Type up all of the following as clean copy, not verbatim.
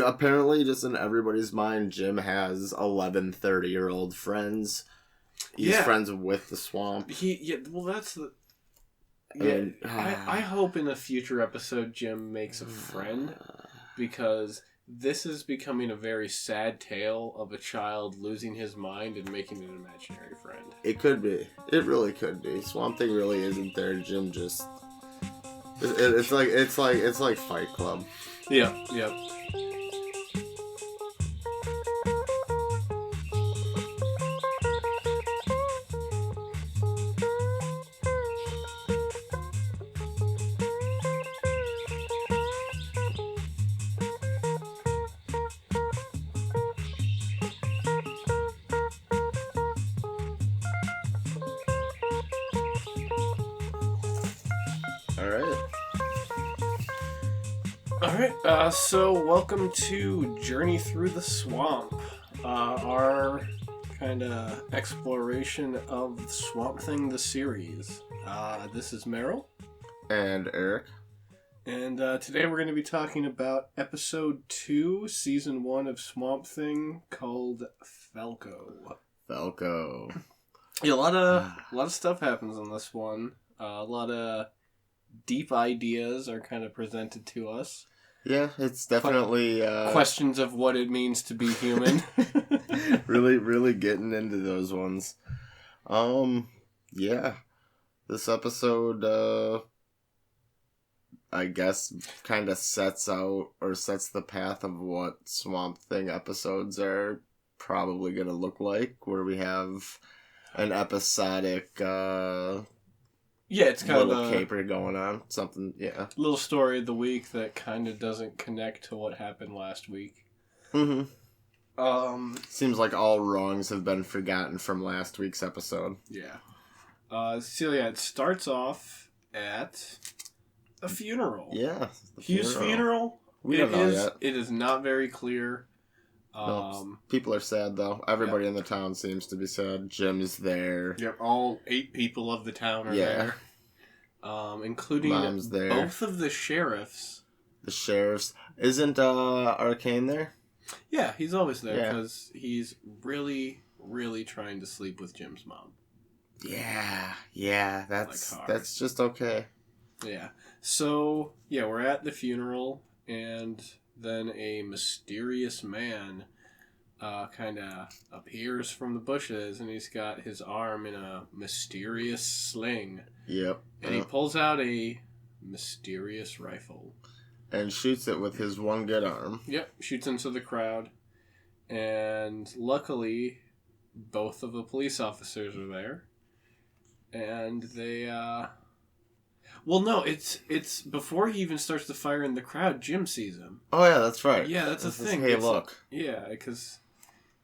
Apparently, just in everybody's mind, Jim has 11 30-year-old friends. He's friends with the swamp. Well, that's the... Yeah, I hope in a future episode Jim makes a friend, because this is becoming a very sad tale of a child losing his mind and making an imaginary friend. It could be. It really could be. Swamp Thing really isn't there. Jim just... It's like Fight Club. Yep. Alright, so welcome to Journey Through the Swamp, our kind of exploration of Swamp Thing the series. This is Meryl. And Eric. And today we're going to be talking about episode 2, season 1 of Swamp Thing, called Falco. Yeah, a lot of stuff happens in this one. A lot of deep ideas are kind of presented to us. Yeah, it's definitely... questions of what it means to be human. really getting into those ones. Yeah. This episode, I guess, kind of sets the path of what Swamp Thing episodes are probably going to look like, where we have an episodic... Yeah, it's kind of a caper going on. Something, yeah. Little story of the week that kind of doesn't connect to what happened last week. Mm-hmm. Seems like all wrongs have been forgotten from last week's episode. Yeah. It starts off at a funeral. Yeah. Whose funeral? We don't know yet. It is not very clear. People are sad, though. Everybody in the town seems to be sad. Jim's there. Yep, all 8 people of the town are there. Including Mom's there. Both of the sheriffs. The sheriffs. Isn't Arcane there? Yeah, he's always there because he's really, really trying to sleep with Jim's mom. Yeah, that's just okay. Yeah. So, we're at the funeral, and then a mysterious man kind of appears from the bushes, and he's got his arm in a mysterious sling. Yep. And he pulls out a mysterious rifle. And shoots it with his one good arm. Yep, shoots into the crowd. And luckily, both of the police officers are there. And they, Well, no, it's before he even starts to fire in the crowd, Jim sees him. Oh, yeah, that's right. Yeah, that's a thing. Hey, look. Yeah, because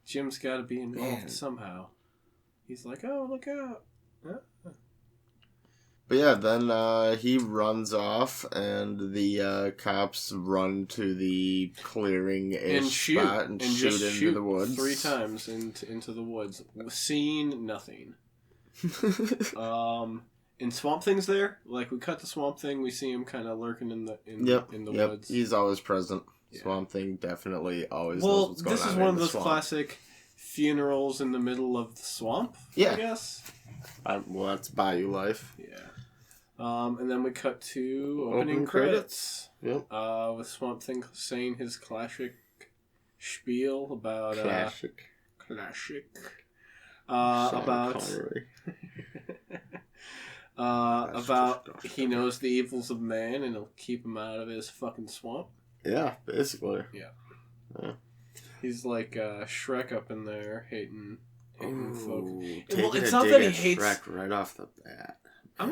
Jim's got to be involved somehow. He's like, oh, look out. Huh? But yeah, then he runs off, and the cops run to the clearing-ish spot and shoot into the woods. 3 times into the woods, seeing nothing. And Swamp Thing's there. Like, we cut to Swamp Thing, we see him kind of lurking in the woods. He's always present. Yeah. Swamp Thing definitely always knows what's going on. This is one of those classic funerals in the middle of the swamp, I guess. Well, that's Bayou life. Yeah. And then we cut to opening credits. Yep. With Swamp Thing saying his classic spiel about... Classic. About he knows the evils of man and he'll keep him out of his fucking swamp. Yeah, basically. Yeah. He's like Shrek up in there hating folk. Well, it's not that he hates Shrek right off the bat. I'm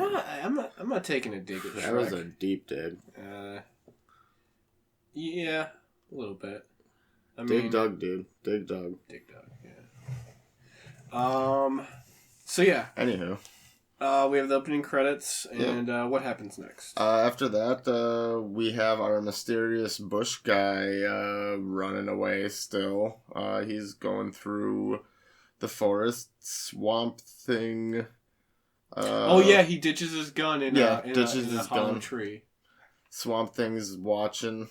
not taking a dig at Shrek. That was a deep dig. Yeah, a little bit. Dig Dug, dude. Dig Dug. Yeah. So yeah. Anywho. We have the opening credits, and what happens next? After that, we have our mysterious bush guy running away still. He's going through the forest. Swamp Thing. He ditches his gun in a hollow tree. Swamp Thing's watching.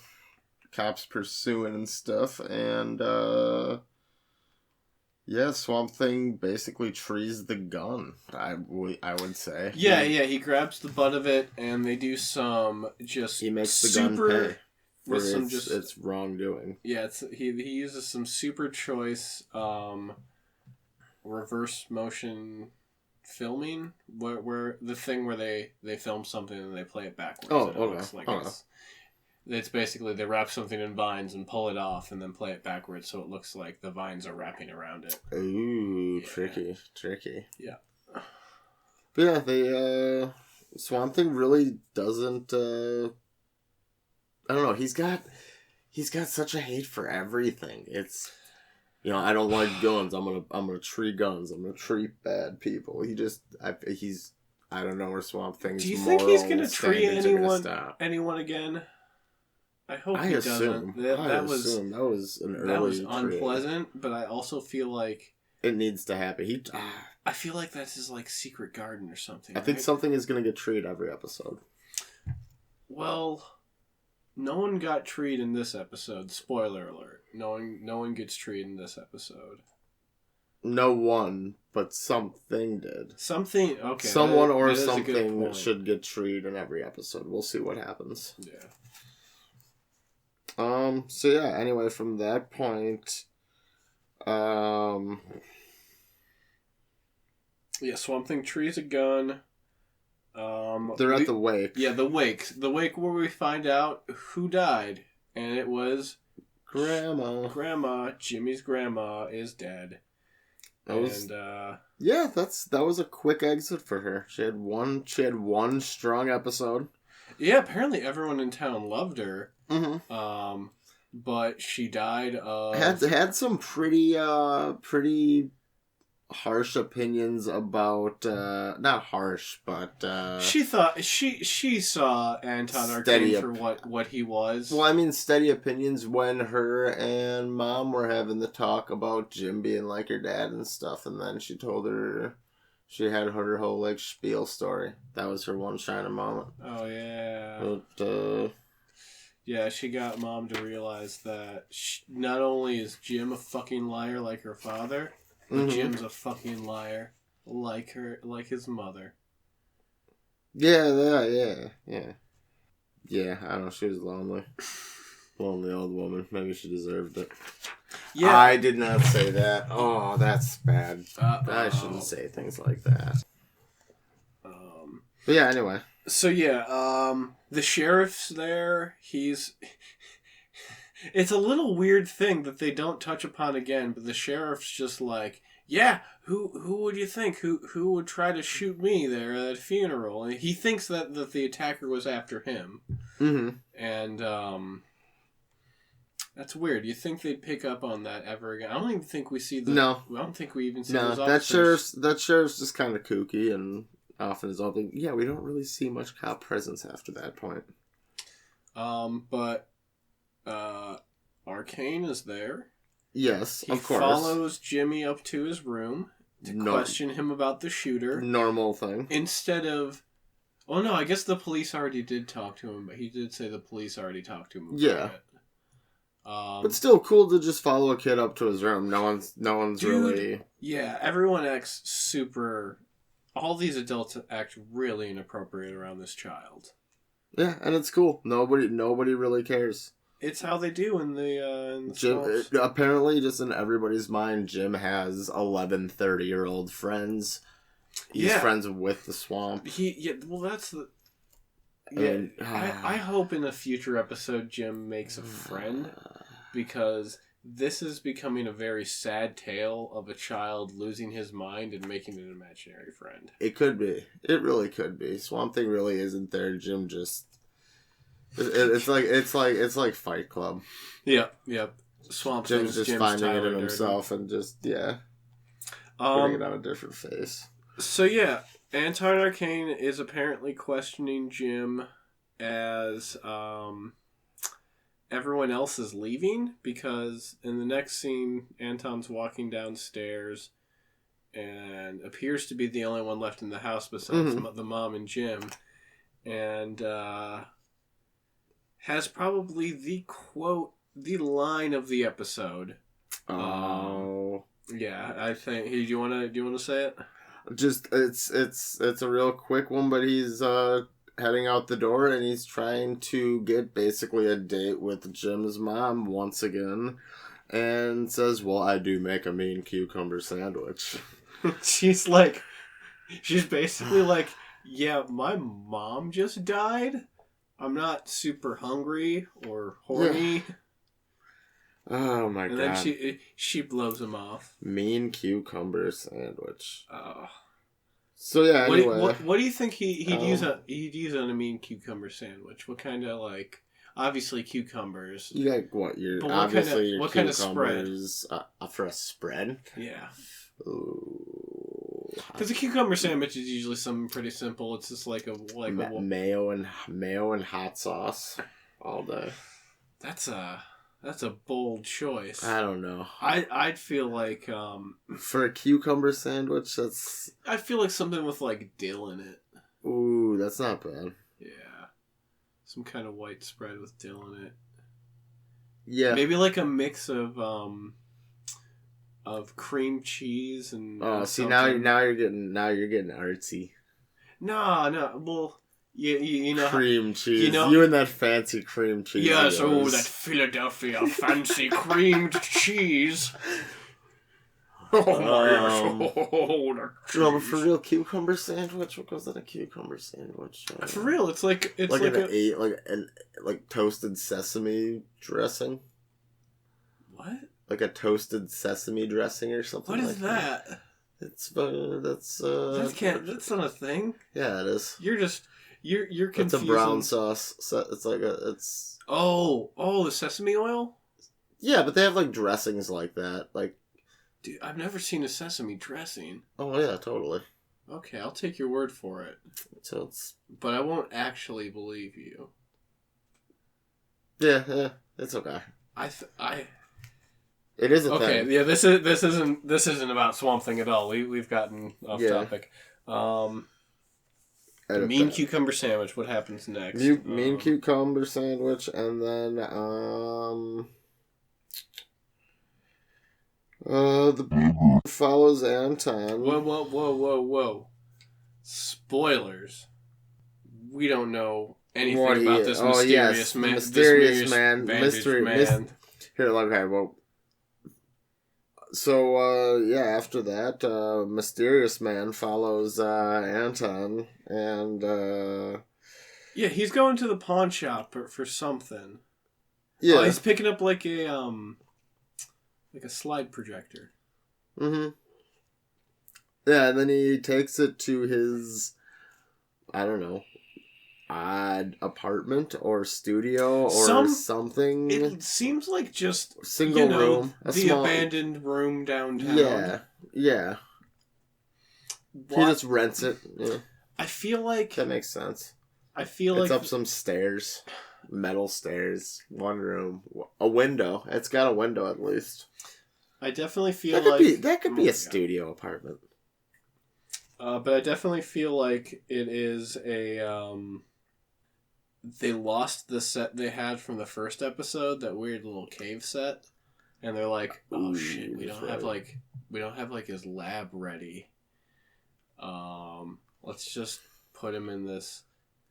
cops pursuing and stuff, and yeah, Swamp Thing basically trees the gun, I would say. Yeah, he grabs the butt of it, and they do some just he makes the gun pay for its wrongdoing. Yeah, he uses some super choice reverse motion filming, where the thing where they film something and they play it backwards. Oh, and it looks like it's basically they wrap something in vines and pull it off and then play it backwards so it looks like the vines are wrapping around it. Ooh, yeah. Tricky. Yeah. But yeah, the Swamp Thing really doesn't. I don't know. He's got such a hate for everything. It's, I don't like guns. I'm gonna tree guns. I'm gonna treat bad people. I don't know where Swamp Thing's. Do you think he's gonna tree anyone again? I hope he doesn't. That was unpleasant, but I also feel like it needs to happen. I feel like that's his secret garden or something. I think something is going to get treed every episode. Well, no one got treed in this episode. Spoiler alert: no one gets treed in this episode. No one, but something did. Something, okay. Someone or something should get treed in every episode. We'll see what happens. Yeah. So yeah, anyway, from that point, yeah, Swamp Thing trees a gun. They're at the wake. Yeah, the wake where we find out who died, and it was Grandma. Jimmy's grandma is dead. Yeah, that was a quick exit for her. She had one strong episode. Yeah, apparently everyone in town loved her. Mm-hmm. But she died of... Had some pretty harsh opinions about... not harsh, but... she thought... She saw Anton Arcane for what he was. Well, I mean, steady opinions when her and Mom were having the talk about Jim being like her dad and stuff, and then she told her... She had her whole, spiel story. That was her one shining moment. Oh, yeah. But, yeah, she got Mom to realize that not only is Jim a fucking liar like her father, but Jim's a fucking liar like his mother. Yeah. Yeah, I don't know, she was lonely. Lonely old woman. Maybe she deserved it. Yeah. I did not say that. Oh, that's bad. I shouldn't say things like that. But yeah, anyway. So yeah, the sheriff's there. It's a little weird thing that they don't touch upon again, but the sheriff's just like, yeah, who would you think? Who would try to shoot me there at a funeral? And he thinks that the attacker was after him. Mm-hmm. And, that's weird. You think they'd pick up on that ever again? I don't even think we see No. I don't think we even see those officers. That sheriff's just kind of kooky and off in his own thing. Yeah, we don't really see much cop presence after that point. But Arcane is there. Yes, of course. He follows Jimmy up to his room to question him about the shooter. Normal thing. Instead of... Well, no, I guess the police already did talk to him, but he did say the police already talked to him about it. But still cool to just follow a kid up to his room. No one's really... Yeah, everyone acts super... All these adults act really inappropriate around this child. Yeah, and it's cool. Nobody really cares. It's how they do in the Jim. Apparently, just in everybody's mind, Jim has 11 30-year-old friends. He's friends with the swamp. Well, that's the... Yeah, I hope in a future episode Jim makes a friend, because this is becoming a very sad tale of a child losing his mind and making an imaginary friend. It could be. It really could be. Swamp Thing really isn't there. Jim just... It's like Fight Club. Yep. Swamp Jim's finding it in himself and just putting it on a different face. So yeah, Anton Arcane is apparently questioning Jim as everyone else is leaving, because in the next scene, Anton's walking downstairs and appears to be the only one left in the house besides the mom and Jim, and has probably the line of the episode. Oh. Yeah, I think. Hey, do you wanna say it? Just it's a real quick one, but he's heading out the door and he's trying to get basically a date with Jim's mom once again, and says, "Well, I do make a mean cucumber sandwich." She's basically like, yeah, my mom just died. I'm not super hungry or horny. Yeah. Oh my god. And then she blows him off. Mean cucumber sandwich. Oh. So yeah, anyway. What do you think he'd use on a mean cucumber sandwich? What kind of, like, obviously cucumbers. You got what? What kind of spread? For a spread? Yeah. Ooh. Because a cucumber sandwich is usually something pretty simple. It's just like mayo and hot sauce all day. That's a bold choice. I don't know. I'd feel like for a cucumber sandwich, I feel like something with like dill in it. Ooh, that's not bad. Yeah, some kind of white spread with dill in it. Yeah, maybe like a mix of cream cheese and. Oh, see now you're getting artsy. No, well. You know cream cheese. You and that fancy cream cheese. Yes, that Philadelphia fancy creamed cheese. Oh, but for real, cucumber sandwich. What goes in a cucumber sandwich? For real, it's like toasted sesame dressing. What? Like a toasted sesame dressing or something. What is that? That's not a thing. Yeah, it is. You're confusing. It's a brown sauce. It's like the sesame oil? Yeah, but they have like dressings like that. Like, dude, I've never seen a sesame dressing. Oh yeah, totally. Okay, I'll take your word for it. But I won't actually believe you. Yeah, it's okay. It is a thing. Okay, yeah, this isn't about Swamp Thing at all. We've gotten off topic. Mean cucumber sandwich. What happens next? Mean cucumber sandwich, and then the follows Anton. Whoa! Spoilers. We don't know anything about this mysterious man. Mysterious man. Here, okay, well. So, after that, mysterious man follows Anton, and he's going to the pawn shop for something. Yeah, he's picking up like a slide projector. Mm-hmm. Yeah, and then he takes it to his, I don't know, odd apartment or studio or something. It seems like just single room, abandoned room downtown. Yeah. He just rents it. Yeah. I feel like that makes sense. I feel it's up some stairs, metal stairs, one room, a window. It's got a window at least. I definitely feel that could be a studio apartment. But I definitely feel like it is a. They lost the set they had from the first episode, that weird little cave set, and they're like, "Oh shit, we don't have his lab ready. Let's just put him in this."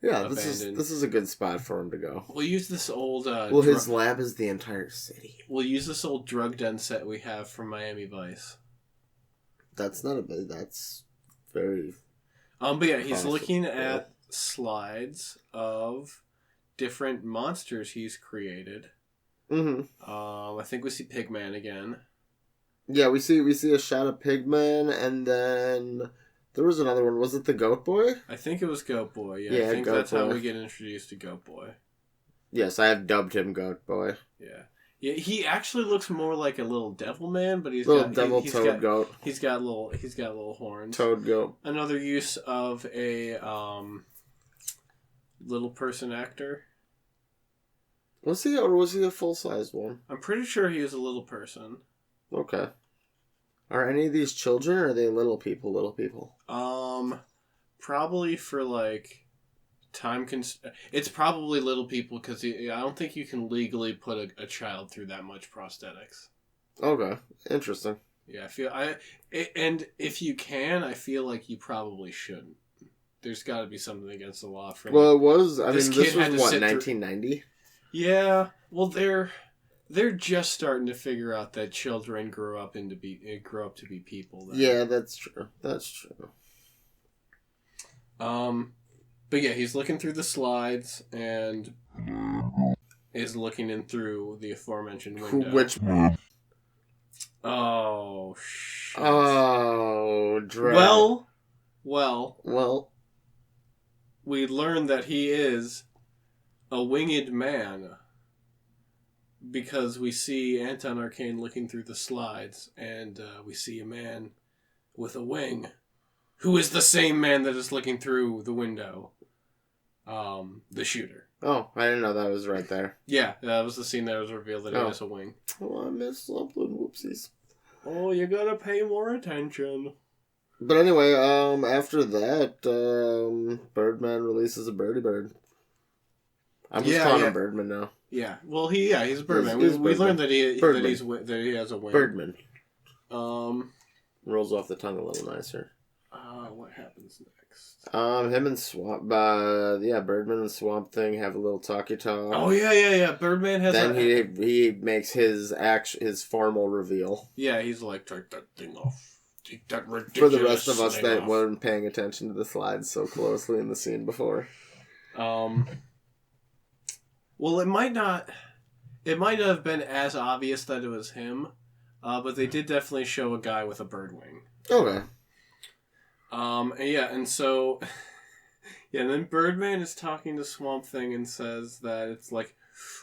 Yeah, this is a good spot for him to go. We'll use this old. His lab is the entire city. We'll use this old drug den set we have from Miami Vice. That's not a bit. That's very. But yeah, he's looking at slides of different monsters he's created. Mm-hmm. I think we see Pigman again. Yeah, we see a shot of Pigman, and then there was another one. Was it the Goat Boy? I think it was Goat Boy. Yeah, I think that's how we get introduced to Goat Boy. Yes, I have dubbed him Goat Boy. Yeah. Yeah, he actually looks more like a little devil man, but he's got goat. He's got little horns. Toad goat. Another use of a little person actor. Was he a full size one? I'm pretty sure he was a little person. Okay. Are any of these children, or are they little people? Probably for like It's probably little people because I don't think you can legally put a child through that much prosthetics. Okay, interesting. Yeah, and if you can, I feel like you probably shouldn't. There's got to be something against the law for. Well, it was. I mean, this was what 1990. Yeah, well, they're just starting to figure out that children grow up to be people. Then. Yeah, that's true. That's true. But yeah, he's looking through the slides and is looking in through the aforementioned window. Which? Oh, shit. Oh, dread. Well. We learn that he is a winged man because we see Anton Arcane looking through the slides and we see a man with a wing who is the same man that is looking through the window. The shooter. Oh, I didn't know that was right there. Yeah, that was the scene that was revealed that he has a wing. Oh, I missed something. Whoopsies. Oh, you gotta pay more attention. But anyway, after that, Birdman releases a birdie bird. I'm just calling him Birdman now. Yeah, well, he's a Birdman. We learned that he has a wing. Birdman. Rolls off the tongue a little nicer. What happens next? Him and Birdman and Swamp Thing have a little talkie talk. Oh yeah. Birdman has. Then he makes his formal reveal. Yeah, he's like, take that thing off. Take that ridiculous. For the rest of us that weren't paying attention to the slides so closely in the scene before. Well, it might not have been as obvious that it was him, but they did definitely show a guy with a bird wing. Okay. And so, and then Birdman is talking to Swamp Thing and says that it's like,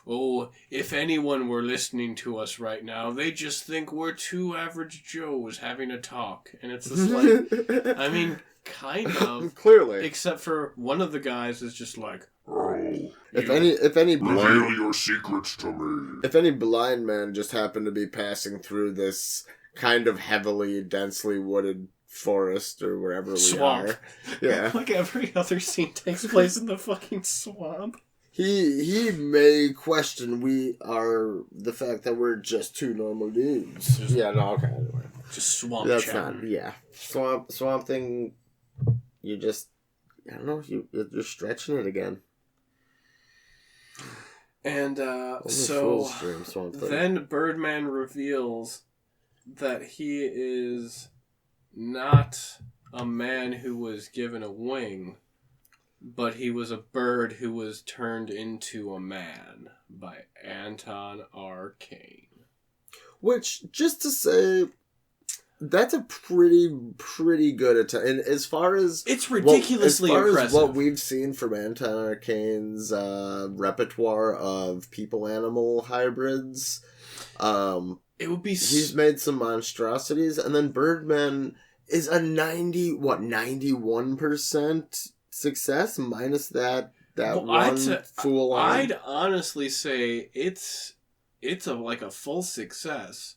oh, if anyone were listening to us right now, they just think we're two average Joes having a talk. And it's just like, I mean, kind of. Clearly. Except for one of the guys is just like, oh, if any reveal your secrets to me. If any blind man just happened to be passing through this kind of heavily, densely wooded forest or wherever swamp. We are. Yeah. Like every other scene takes place in the fucking swamp. He may question the fact that we're just two normal dudes. Anyway. Just swamp That's chatter. not, yeah. Swamp Thing, you just, I don't know, you're stretching it again. And so then Birdman reveals that he is not a man who was given a wing, but he was a bird who was turned into a man by Anton Arcane. Which, just to say, that's a pretty good attempt. And as far as it's ridiculously impressive. As what we've seen from Anton Arcane's repertoire of people-animal hybrids, it would be. He's made some monstrosities, and then Birdman is a 91% success minus that fool. I'd honestly say it's a full success,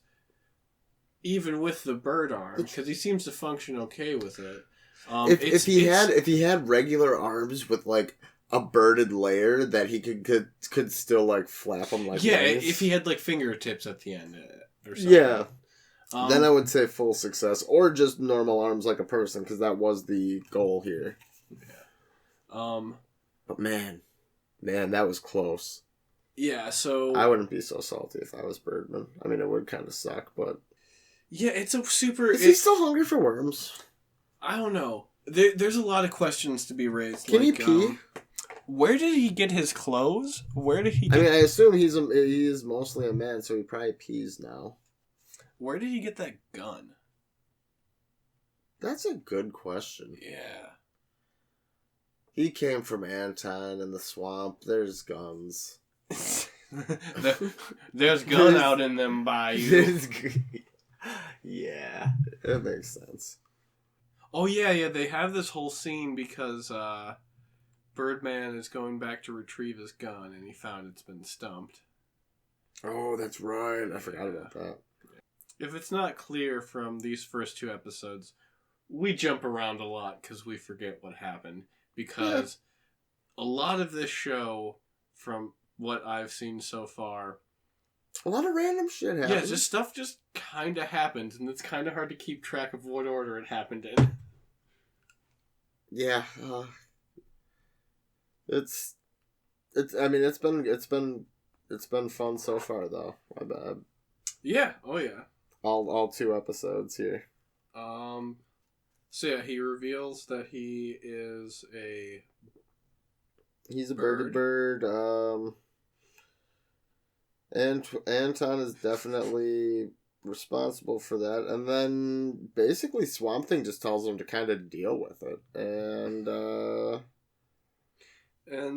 even with the bird arm, because he seems to function okay with it. If he had regular arms with like a birded layer that he could still like flap them like wings. If he had like fingertips at the end or something. Yeah. Then I would say full success, or just normal arms like a person, because that was the goal here. Yeah. But man, that was close. Yeah, so I wouldn't be so salty if I was Birdman. I mean, it would kind of suck, but yeah, it's a super. Is he still hungry for worms? I don't know. There's a lot of questions to be raised. Can he pee? Where did he get his clothes? Where did he? I mean, I assume he is mostly a man, so he probably pees now. Where did he get that gun? That's a good question. Yeah. He came from Anton in the swamp. There's guns. There's gun out in them bayous. Yeah, it makes sense. Oh yeah. They have this whole scene because Birdman is going back to retrieve his gun, and he found it's been stumped. Oh, that's right. I forgot about that. If it's not clear from these first two episodes, we jump around a lot because we forget what happened. Because a lot of this show, from what I've seen so far, a lot of random shit happens. Yeah, just stuff just kind of happens, and it's kind of hard to keep track of what order it happened in. Yeah, it's. I mean, it's been fun so far though. I bet. Yeah. Oh yeah. All 2 episodes here. So yeah, he reveals that he's a birded bird. And Anton is definitely responsible for that. And then basically Swamp Thing just tells him to kind of deal with it. And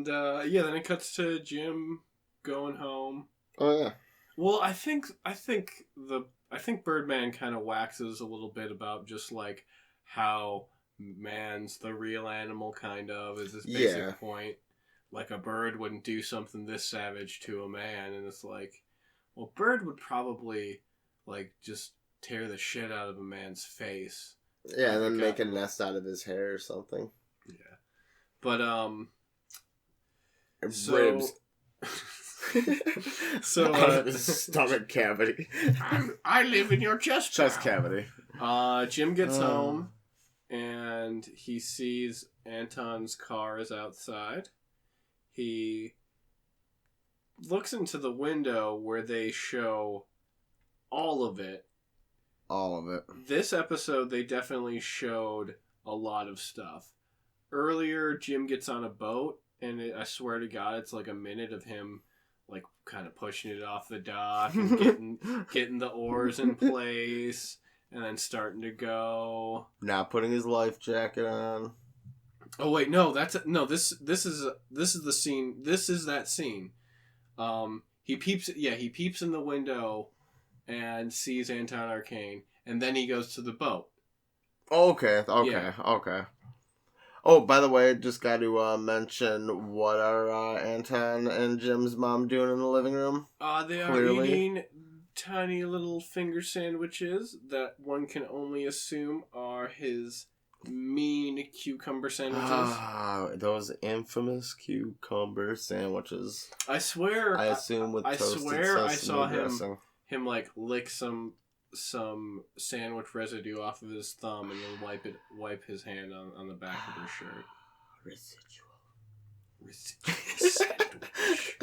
yeah, then it cuts to Jim going home. Oh yeah. Well, I think Birdman kind of waxes a little bit about just like how man's the real animal, kind of, is his basic point. Like, a bird wouldn't do something this savage to a man, and it's like, well, bird would probably, like, just tear the shit out of a man's face. Yeah, and then make a nest out of his hair or something. Yeah. But, ribs. So, stomach cavity. I live in your chest cavity. Jim gets home, and he sees Anton's car is outside. He looks into the window where they show all of it. All of it. This episode, they definitely showed a lot of stuff. Earlier, Jim gets on a boat, and I swear to God, it's like a minute of him, like, kind of pushing it off the dock and getting the oars in place, and then starting to go. Not putting his life jacket on. Oh wait, no, this is the scene. This is that scene. He peeps in the window and sees Anton Arcane, and then he goes to the boat. Okay. Yeah. Oh, by the way, just got to mention, what are Anton and Jim's mom doing in the living room? They are eating tiny little finger sandwiches that one can only assume are his mean cucumber sandwiches. Those infamous cucumber sandwiches. I swear. I assume with toasted I saw dressing. him like lick some sandwich residue off of his thumb and then wipe his hand on the back of his shirt. Residual sandwich.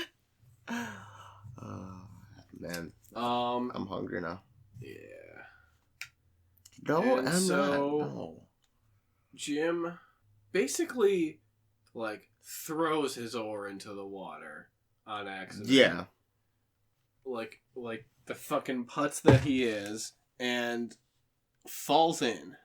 Man. I'm hungry now. Yeah. No, and I'm so, not. No. Jim basically, like, throws his oar into the water on accident. Yeah. Like the fucking putz that he is, and falls in.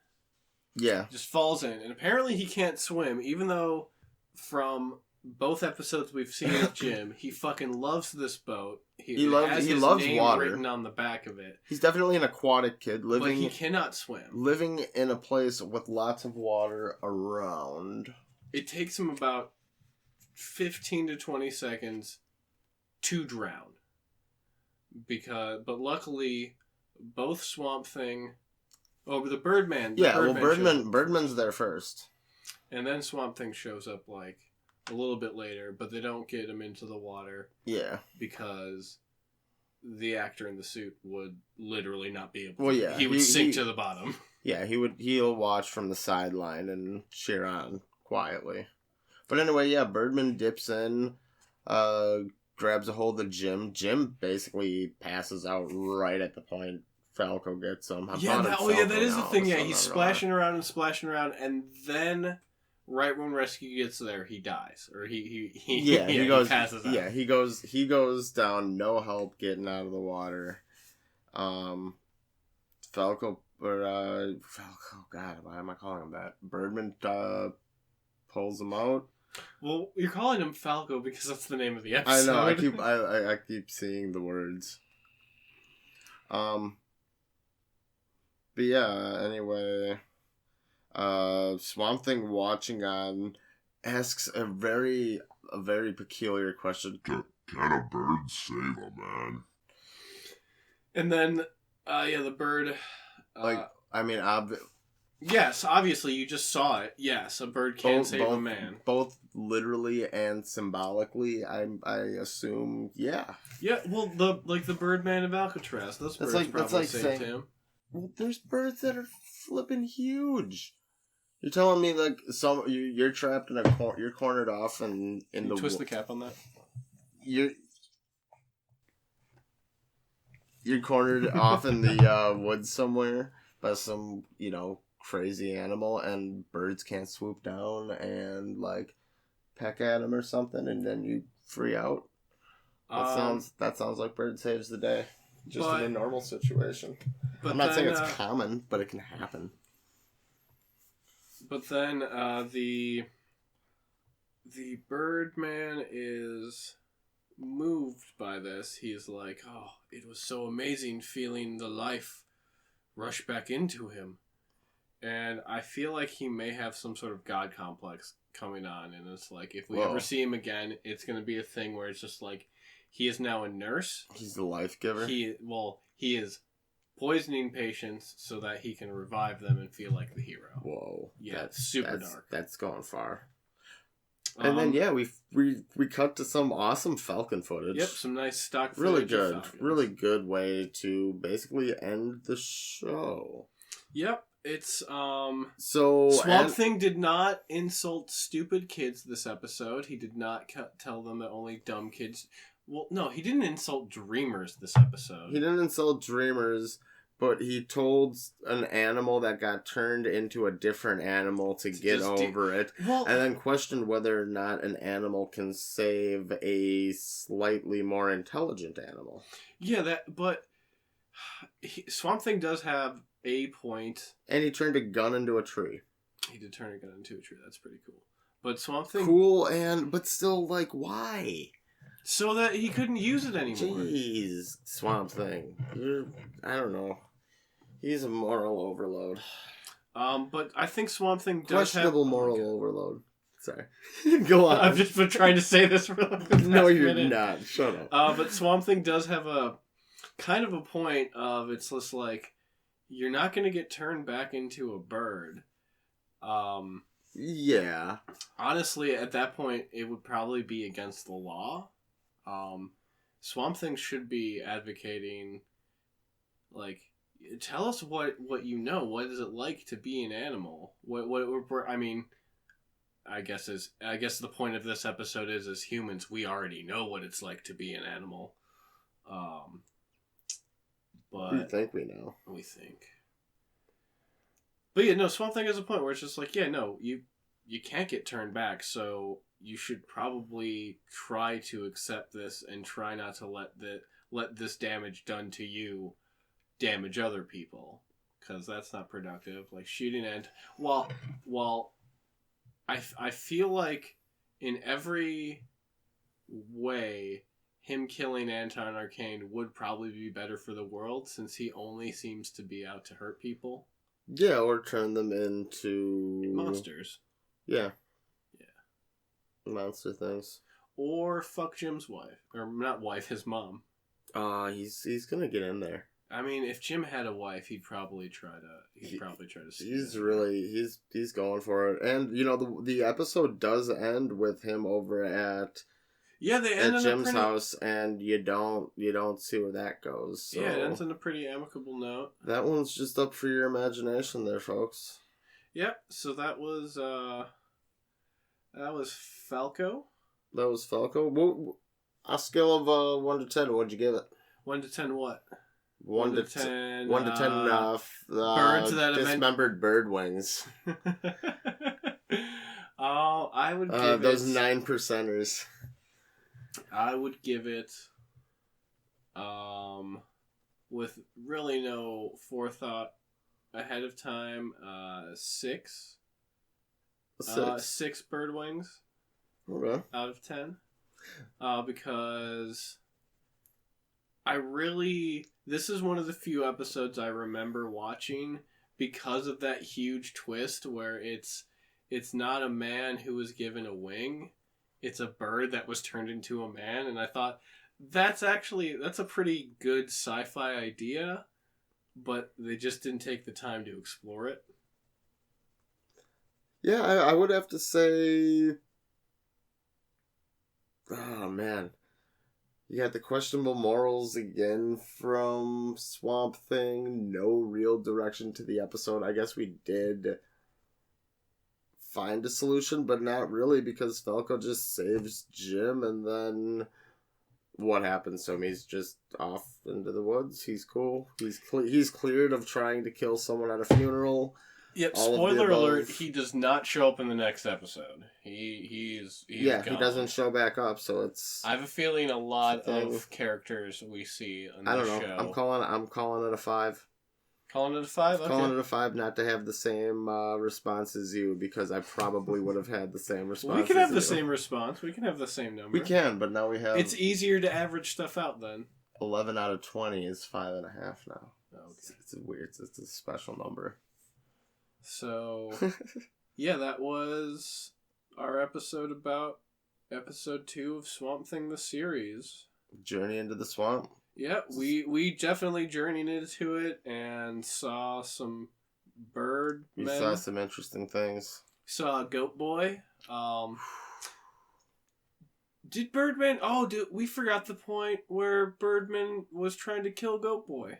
Yeah. Just falls in. And apparently he can't swim, even though from both episodes we've seen of Jim, he fucking loves this boat. He loves name water written on the back of it. He's definitely an aquatic kid, but he cannot swim. Living in a place with lots of water around. It takes him about 15 to 20 seconds to drown. But luckily, both Swamp Thing, the Birdman. Birdman's there first, and then Swamp Thing shows up like a little bit later, but they don't get him into the water. Yeah, because the actor in the suit would literally not be able to. Well, yeah, he would sink to the bottom. Yeah, he'll watch from the sideline and cheer on quietly. But anyway, yeah, Birdman dips in, grabs a hold of Jim. Jim basically passes out right at the point Falco gets him. That is the thing. Yeah, he's splashing around, and then right when rescue gets there, he dies, or he passes out. Yeah, he goes down, no help getting out of the water. Falco. God, why am I calling him that? Birdman pulls him out. Well, you're calling him Falco because that's the name of the episode. I know. I keep seeing the words. But yeah. Anyway, Swamp Thing watching on asks a very peculiar question. Can a bird save a man? And then, the bird. Yes, obviously you just saw it. Yes, a bird can save a man. Both literally and symbolically, I assume, yeah. Yeah, well, the Birdman of Alcatraz, those birds probably saved him. Well, there's birds that are flipping huge. You're telling me like you're trapped in you're cornered off and in Can you twist the cap on that? You're cornered off in the woods somewhere by some crazy animal, and birds can't swoop down and like peck at him or something, and then you free out. That sounds like bird saves the day, just in a normal situation. I'm not saying it's common, but it can happen. But then the Birdman is moved by this. He's like, oh, it was so amazing feeling the life rush back into him. And I feel like he may have some sort of god complex coming on. And it's like, if we ever see him again, it's going to be a thing where it's just like, he is now a nurse. He's the life giver. He is poisoning patients so that he can revive them and feel like the hero. Whoa. Yeah, that's super dark. That's going far. And then we cut to some awesome Falcon footage. Yep, some nice stock footage. Really good way to basically end the show. Yep, it's Swamp Thing did not insult stupid kids this episode. He did not tell them that only dumb kids. Well, no, he didn't insult dreamers this episode. He didn't insult dreamers, but he told an animal that got turned into a different animal to get over it, and then questioned whether or not an animal can save a slightly more intelligent animal. Yeah, but Swamp Thing does have a point. And he turned a gun into a tree. He did turn a gun into a tree. That's pretty cool. But Swamp Thing... Cool, but still, like, why? So that he couldn't use it anymore. Jeez, Swamp Thing. I don't know. He's a moral overload. But I think Swamp Thing does questionable moral overload. Sorry. Go on. I've just been trying to say this for like the No, you're not. Shut up. But Swamp Thing does have a kind of a point of it's just like you're not going to get turned back into a bird. Yeah. Honestly, at that point, it would probably be against the law. Swamp Thing should be advocating, like, tell us what you know. What is it like to be an animal? I mean, I guess the point of this episode is, as humans, we already know what it's like to be an animal. But we think we know. We think. But yeah, no, Swamp Thing has a point where it's just like, yeah, no, you can't get turned back, so you should probably try to accept this and try not to let this damage done to you damage other people, because that's not productive. Like shooting well, I feel like in every way, him killing Anton Arcane would probably be better for the world, since he only seems to be out to hurt people. Yeah, or turn them into monsters. Yeah. Monster things. Or fuck Jim's wife. Or not wife, his mom. He's gonna get in there. I mean, if Jim had a wife, he'd probably try to see he's going for it. And the episode does end with him over at Jim's house, and you don't see where that goes. So. Yeah, it ends on a pretty amicable note. That one's just up for your imagination there, folks. Yep, so that was Falco. That was Falco. On a scale of 1 to 10, what'd you give it? 1 to 10 what? 1 to 10. 1 to 10. Birds that dismembered bird wings. Oh, I would give those 9%ers. I would give it, with really no forethought ahead of time, 6. 6 bird wings. Okay. Out of 10. Because this is one of the few episodes I remember watching because of that huge twist where it's not a man who was given a wing, it's a bird that was turned into a man, and I thought that's a pretty good sci-fi idea, but they just didn't take the time to explore it. Yeah, I would have to say... Oh, man. You got the questionable morals again from Swamp Thing. No real direction to the episode. I guess we did find a solution, but not really, because Falco just saves Jim, and then what happens to him? He's just off into the woods. He's cool. He's cleared of trying to kill someone at a funeral. Yep. Spoiler alert: he does not show up in the next episode. He's yeah, gone. He doesn't show back up. So it's. I have a feeling a lot of characters we see on the show. I don't know. I'm calling it a 5. Calling it a 5? Okay. Calling it a 5, not to have the same response as you, because I probably would have had the same response. We can have the same response. We can have the same number. We can, but now we have... It's easier to average stuff out then. 11 out of 20 is 5.5 now. Okay. It's weird. It's a special number. So, yeah, that was our episode about episode 2 of Swamp Thing the series. Journey into the Swamp. Yeah, we definitely journeyed into it and saw some bird men. We saw some interesting things. Saw a goat boy. Did Birdman... Oh, dude, we forgot the point where Birdman was trying to kill Goat Boy.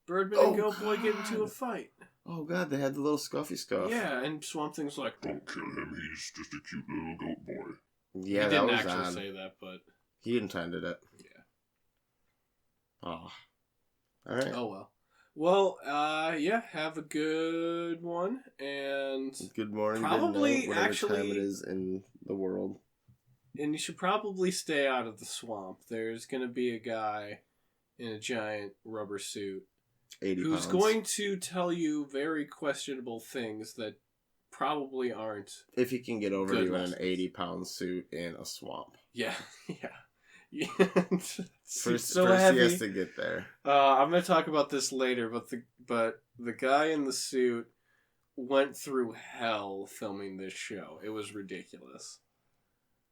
Birdman and Goat Boy get into a fight. Oh, God, they had the little scuffy scuff. Yeah, and Swamp Thing's like... Don't kill him, he's just a cute little goat boy. Yeah, he that didn't was actually on. say that, but... He intended it. Yeah. Oh. All right. Oh, well. Well, yeah, have a good one, and... Good morning, probably, good night, whatever actually, time it is in the world. And you should probably stay out of the swamp. There's going to be a guy in a giant rubber suit 80 who's pounds. going to tell you very questionable things that probably aren't. If he can get over Good you in an lessons. 80-pound suit in a swamp. Yeah, yeah. First, so first heavy. he has to get there. I'm going to talk about this later, but the guy in the suit went through hell filming this show. It was ridiculous.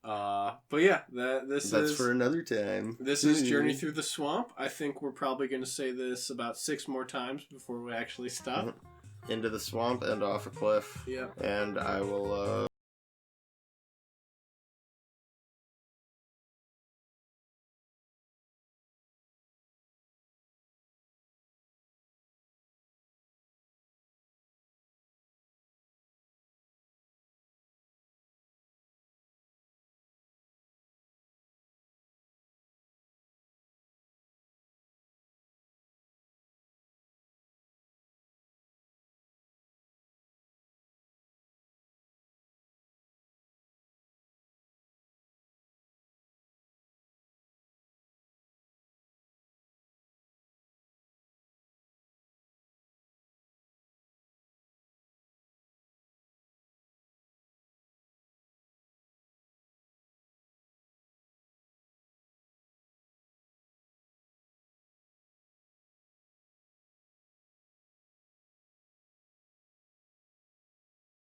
But yeah, that's for another time. This is Journey Through the Swamp. I think we're probably going to say this about 6 more times before we actually stop. Into the swamp and off a cliff. Yeah. And I will,